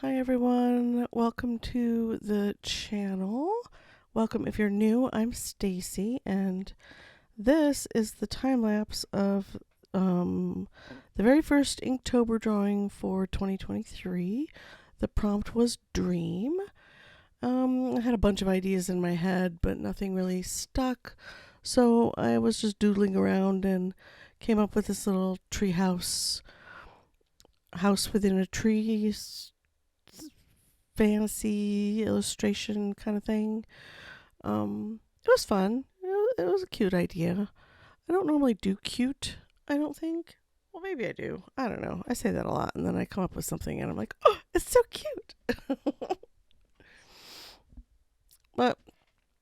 Hi everyone, welcome to the channel. Welcome if you're new. I'm Stacy and this is the time lapse of the very first Inktober drawing for 2023. The prompt was dream. I had a bunch of ideas in my head, but nothing really stuck. So I was just doodling around and came up with this little treehouse, house within a tree, fantasy illustration kind of thing. It was fun. It was a cute idea. I don't normally do cute, I don't think. Well, maybe I do. I don't know. I say that a lot, and then I come up with something, and I'm like, oh, it's so cute. But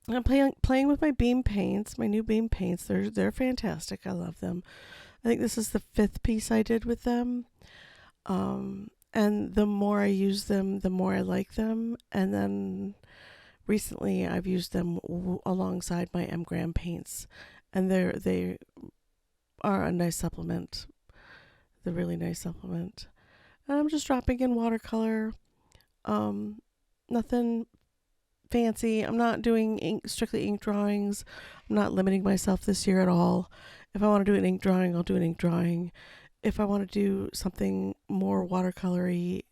I'm playing with my Beam Paints, my new Beam Paints. They're fantastic. I love them. I think this is the 5th piece I did with them. And the more I use them, the more I like them. And then recently I've used them alongside my M Graham paints, and they are a nice supplement. They're a really nice supplement. And I'm just dropping in watercolor. Nothing fancy. I'm not doing strictly ink drawings. I'm not limiting myself this year at all. If I want to do an ink drawing, I'll do an ink drawing. If I want to do something more watercolory,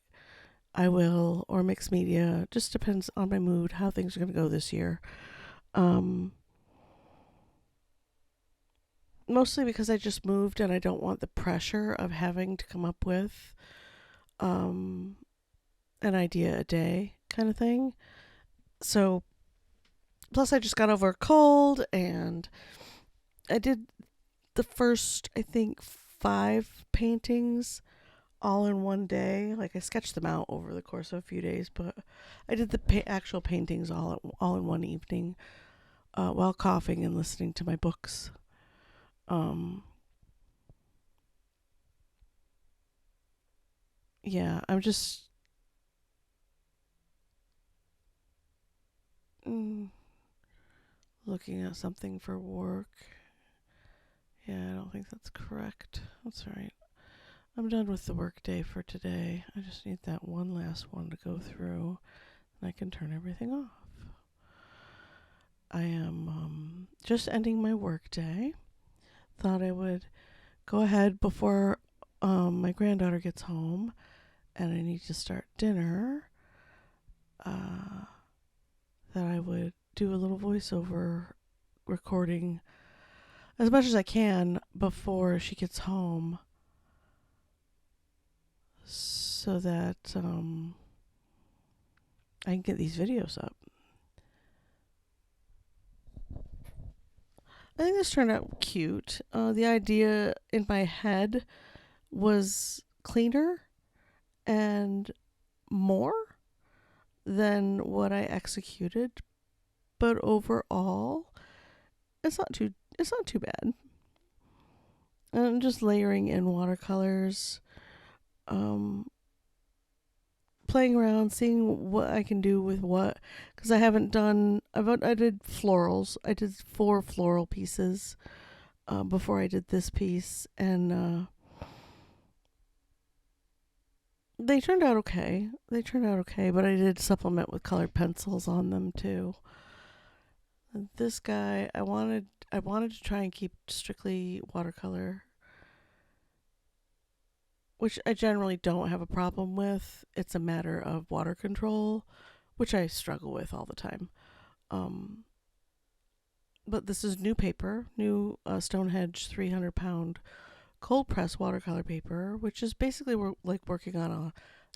I will, or mixed media. Just depends on my mood, how things are going to go this year. Mostly because I just moved and I don't want the pressure of having to come up with an idea a day kind of thing. So, plus I just got over a cold and I did the first, I think, 5 paintings all in one day. Like I sketched them out over the course of a few days, but I did the actual paintings all in one evening while coughing and listening to my books. Yeah, I'm just looking at something for work. Yeah, I don't think that's correct. That's all right. I'm done with the work day for today. I just need that one last one to go through, and I can turn everything off. I am just ending my work day. Thought I would go ahead before my granddaughter gets home and I need to start dinner, that I would do a little voiceover recording as much as I can before she gets home so that I can get these videos up. I think this turned out cute. The idea in my head was cleaner and more than what I executed, but overall, it's not too bad. And I'm just layering in watercolors, playing around, seeing what I can do with what, because I haven't done. I did florals. I did 4 floral pieces before I did this piece, and they turned out okay. But I did supplement with colored pencils on them too. And this guy, I wanted to try and keep strictly watercolor, which I generally don't have a problem with. It's a matter of water control, which I struggle with all the time. But this is new paper, new Stonehenge 300-pound cold press watercolor paper, which is basically like working on a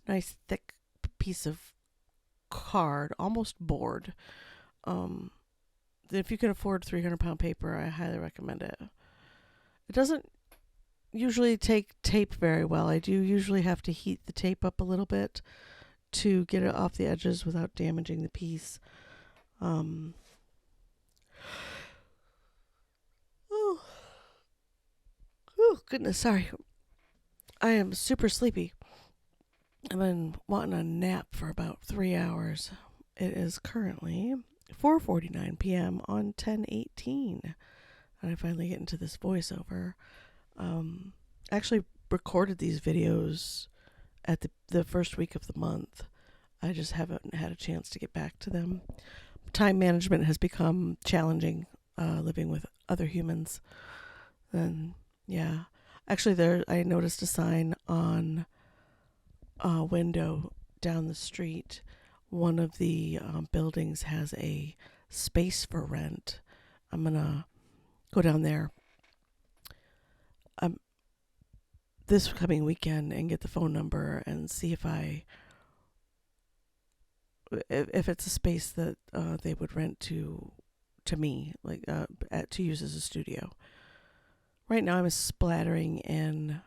nice thick piece of card, almost board. If you can afford 300-pound paper, I highly recommend it. It doesn't usually take tape very well. I do usually have to heat the tape up a little bit to get it off the edges without damaging the piece. Oh goodness, sorry. I am super sleepy. I've been wanting a nap for about 3 hours. It is currently 4:49 p.m. on 10/18, and I finally get into this voiceover. I actually recorded these videos at the first week of the month, I just haven't had a chance to get back to them. Time management has become challenging, living with other humans. And yeah, actually, I noticed a sign on a window down the street. One of the buildings has a space for rent. I'm gonna go down there this coming weekend and get the phone number and see if it's a space that they would rent to me, like to use as a studio. Right now, I'm splattering in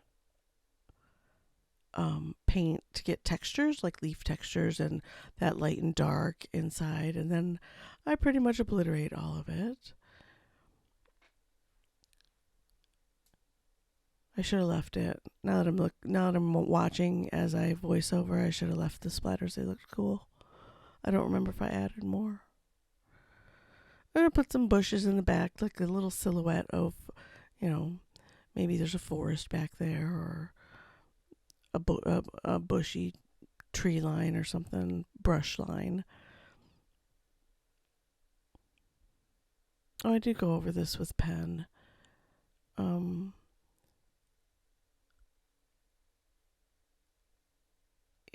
paint to get textures, like leaf textures and that light and dark inside, and then I pretty much obliterate all of it. I should have left it. Now that I'm watching as I voice over, I should have left the splatters. They looked cool. I don't remember if I added more. I'm gonna put some bushes in the back, like a little silhouette of, maybe there's a forest back there or a bushy tree line or something, brush line. Oh, I did go over this with pen.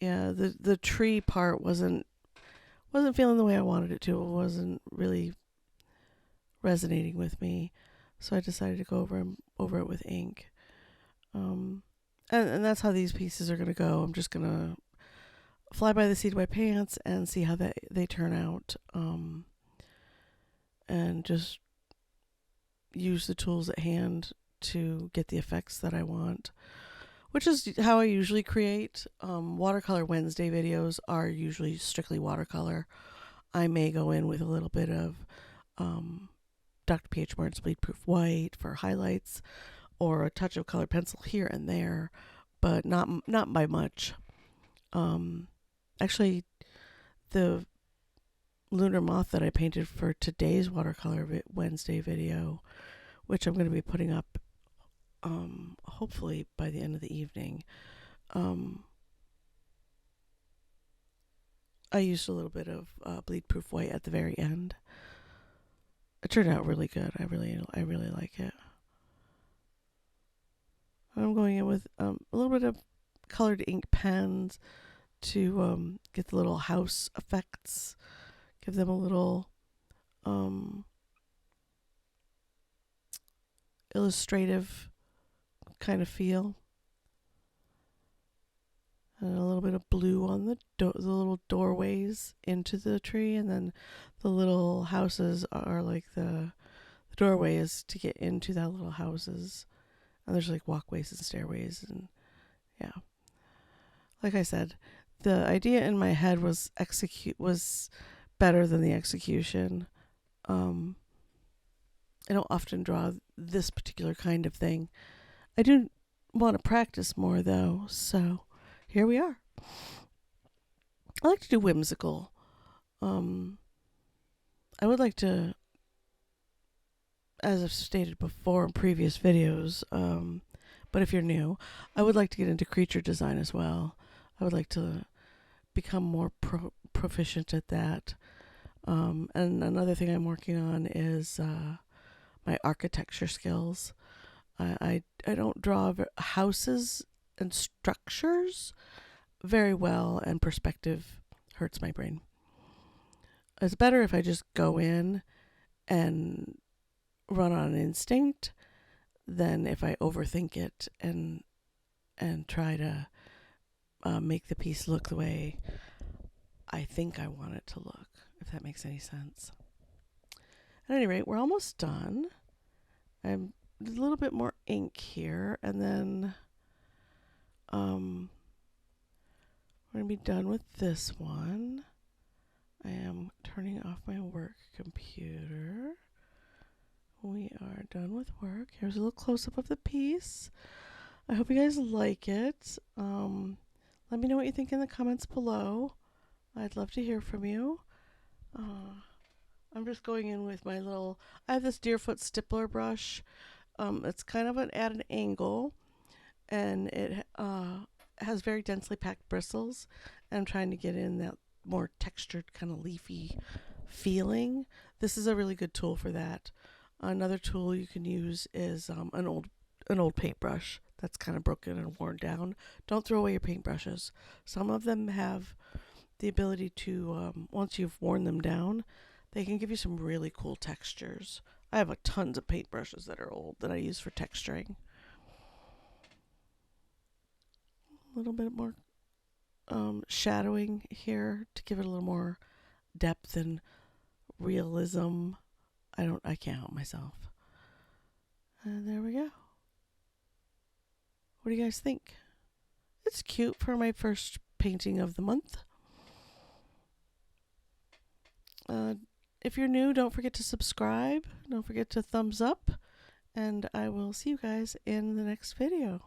Yeah, the tree part wasn't feeling the way I wanted it to. It wasn't really resonating with me, so I decided to go over it with ink. And that's how these pieces are gonna go. I'm just gonna fly by the seat of my pants and see how they turn out. And just use the tools at hand to get the effects that I want, which is how I usually create. Watercolor Wednesday videos are usually strictly watercolor. I may go in with a little bit of Dr. P.H. Martin's Bleed Proof White for highlights, or a touch of colored pencil here and there, but not by much. Actually, the lunar moth that I painted for today's watercolor Wednesday video, which I'm going to be putting up hopefully by the end of the evening, I used a little bit of bleed proof white at the very end. It turned out really good. I really like it. I'm going in with a little bit of colored ink pens to get the little house effects, give them a little illustrative kind of feel. And a little bit of blue on the little doorways into the tree, and then the little houses are like the doorways to get into that little houses. And there's like walkways and stairways, and yeah. Like I said, the idea in my head was better than the execution. I don't often draw this particular kind of thing. I do want to practice more though, so here we are. I like to do whimsical. I would like to, as I've stated before in previous videos, but if you're new, I would like to get into creature design as well. I would like to become more proficient at that. And another thing I'm working on is my architecture skills. I don't draw houses and structures very well, and perspective hurts my brain. It's better if I just go in and run on instinct than if I overthink it and try to make the piece look the way I think I want it to look, if that makes any sense. At any rate, we're almost done. I'm a little bit more ink here, and then we're going to be done with this one. I am turning off my work computer. We are done with work. Here's a little close-up of the piece. I hope you guys like it. Let me know what you think in the comments below. I'd love to hear from you. I'm just going in with my little, I have this Deerfoot stippler brush. It's kind of at an angle, and it has very densely packed bristles. And I'm trying to get in more textured, kind of leafy feeling. This is a really good tool for that. Another tool you can use is an old paintbrush that's kind of broken and worn down. Don't throw away your paintbrushes. Some of them have the ability to, once you've worn them down, they can give you some really cool textures. I have tons of paintbrushes that are old that I use for texturing. A little bit more shadowing here to give it a little more depth and realism. I can't help myself. And there we go. What do you guys think? It's cute for my first painting of the month. If you're new, don't forget to subscribe. Don't forget to thumbs up. And I will see you guys in the next video.